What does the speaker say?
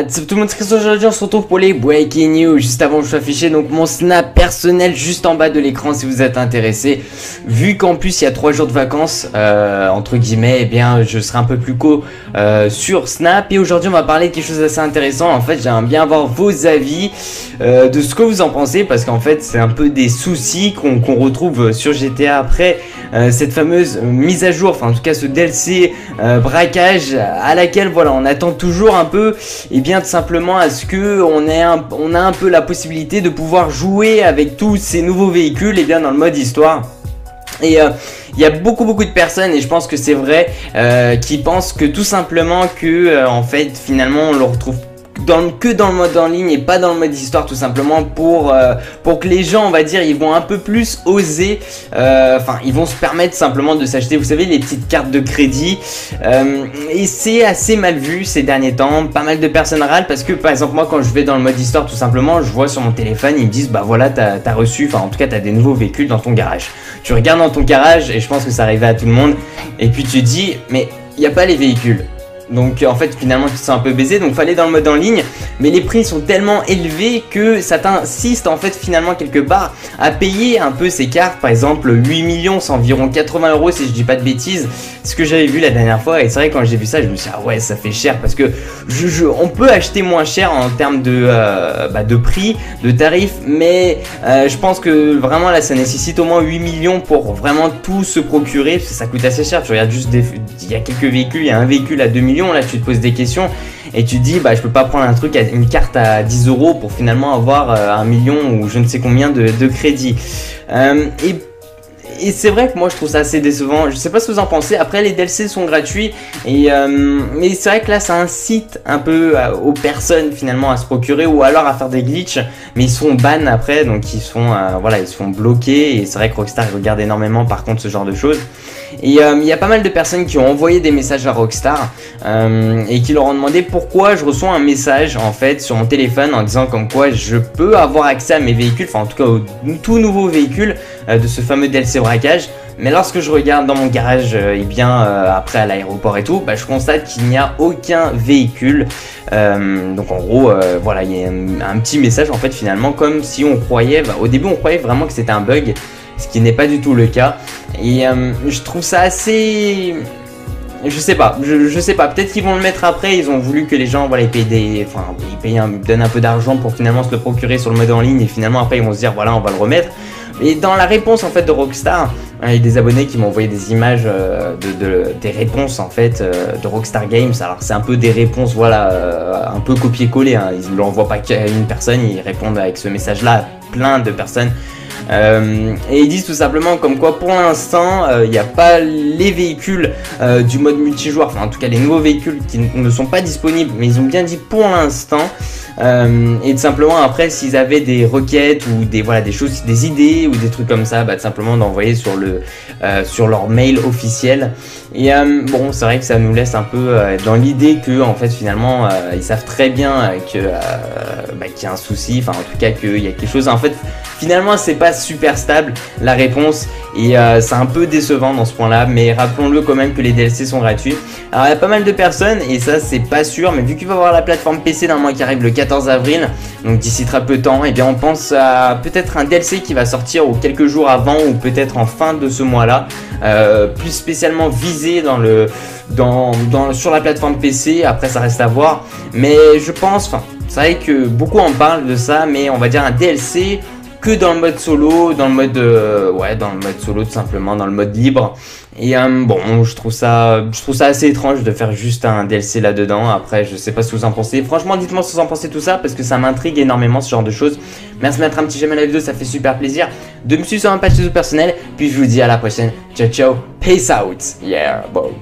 Tout le monde se aujourd'hui, on se retrouve pour les breaking news. Juste avant que je sois affiché donc mon snap personnel juste en bas de l'écran si vous êtes intéressé. Vu qu'en plus il y a 3 jours de vacances entre guillemets, eh bien je serai un peu plus sur Snap. Et aujourd'hui on va parler de quelque chose d'assez intéressant. En fait j'aimerais bien avoir vos avis de ce que vous en pensez, parce qu'en fait c'est un peu des soucis qu'on retrouve sur GTA après cette fameuse mise à jour, enfin en tout cas ce DLC braquage à laquelle voilà on attend toujours un peu, et bien tout simplement à ce que on a un peu la possibilité de pouvoir jouer avec tous ces nouveaux véhicules et bien dans le mode histoire. Et il y a beaucoup de personnes, et je pense que c'est vrai, qui pensent que tout simplement que en fait finalement on le retrouve que dans le mode en ligne et pas dans le mode histoire, tout simplement pour que les gens, on va dire, ils vont un peu plus oser, enfin ils vont se permettre simplement de s'acheter, vous savez, les petites cartes de crédit, et c'est assez mal vu ces derniers temps. Pas mal de personnes râlent parce que par exemple moi quand je vais dans le mode histoire, tout simplement je vois sur mon téléphone, ils me disent bah voilà t'as reçu, enfin en tout cas t'as des nouveaux véhicules dans ton garage. Tu regardes dans ton garage, et je pense que ça arrivait à tout le monde, et puis tu dis mais il n'y a pas les véhicules. Donc en fait finalement tu te sens un peu baisé, donc fallait dans le mode en ligne, mais les prix sont tellement élevés que ça t'insiste en fait finalement quelque part à payer un peu ces cartes. Par exemple 8 millions c'est environ 80 € si je dis pas de bêtises, ce que j'avais vu la dernière fois. Et c'est vrai quand j'ai vu ça je me suis dit ah ouais ça fait cher, parce que on peut acheter moins cher en termes de prix, de tarifs, mais je pense que vraiment là ça nécessite au moins 8 millions pour vraiment tout se procurer, parce que ça coûte assez cher. Tu regardes juste il y a quelques véhicules, il y a un véhicule à 2 millions, là tu te poses des questions et tu te dis bah je peux pas prendre une carte à 10 € pour finalement avoir 1 million ou je ne sais combien de crédit. Et c'est vrai que moi je trouve ça assez décevant. Je sais pas ce que vous en pensez. Après les DLC sont gratuits, et mais c'est vrai que là ça incite un peu aux personnes finalement à se procurer, ou alors à faire des glitches, mais ils sont ban après, donc ils sont voilà, ils se font bloquer. Et c'est vrai que Rockstar regarde énormément par contre ce genre de choses. Et il y a pas mal de personnes qui ont envoyé des messages à Rockstar et qui leur ont demandé pourquoi je reçois un message en fait sur mon téléphone en disant comme quoi je peux avoir accès à mes véhicules, enfin en tout cas aux tout nouveaux véhicules de ce fameux DLC braquage. Mais lorsque je regarde dans mon garage, et bien après à l'aéroport et tout, bah, je constate qu'il n'y a aucun véhicule. Donc en gros, voilà, il y a un petit message en fait finalement, comme si on croyait, au début on croyait vraiment que c'était un bug, ce qui n'est pas du tout le cas. Et je trouve ça assez... Je sais pas, peut-être qu'ils vont le mettre après. Ils ont voulu que les gens, voilà, ils donnent un peu d'argent pour finalement se le procurer sur le mode en ligne, et finalement après ils vont se dire voilà on va le remettre. Et dans la réponse en fait de Rockstar, il y a des abonnés qui m'ont envoyé des images des réponses en fait de Rockstar Games. Alors c'est un peu des réponses, voilà, un peu copier-coller, hein. Ils ne l'envoient pas qu'à une personne, ils répondent avec ce message là à plein de personnes. Et ils disent tout simplement comme quoi pour l'instant il n'y a pas les véhicules du mode multijoueur, enfin en tout cas les nouveaux véhicules qui ne sont pas disponibles, mais ils ont bien dit pour l'instant. Et tout simplement après s'ils avaient des requêtes ou des choses, des idées ou des trucs comme ça, bah tout simplement d'envoyer sur leur mail officiel. Et bon c'est vrai que ça nous laisse un peu dans l'idée que en fait finalement ils savent très bien qu'il y a un souci, enfin en tout cas qu'il y a quelque chose en fait. Finalement c'est pas super stable la réponse, et c'est un peu décevant dans ce point là, mais rappelons-le quand même que les DLC sont gratuits. Alors il y a pas mal de personnes, et ça c'est pas sûr, mais vu qu'il va y avoir la plateforme PC dans le mois qui arrive le 14 avril, donc d'ici très peu de temps, et bien on pense à peut-être un DLC qui va sortir ou quelques jours avant, ou peut-être en fin de ce mois là, plus spécialement visé sur la plateforme PC. Après ça reste à voir, mais je pense, enfin c'est vrai que beaucoup en parlent de ça, mais on va dire un DLC que dans le mode solo, dans le mode solo tout simplement, dans le mode libre. Et bon, je trouve ça assez étrange de faire juste un DLC là-dedans. Après, je sais pas ce que vous en pensez. Franchement, dites-moi ce que vous en pensez tout ça, parce que ça m'intrigue énormément ce genre de choses. Merci de mettre un petit j'aime à la vidéo, ça fait super plaisir. De me suivre sur ma page Facebook personnelle. Puis je vous dis à la prochaine. Ciao ciao, peace out. Yeah, bon.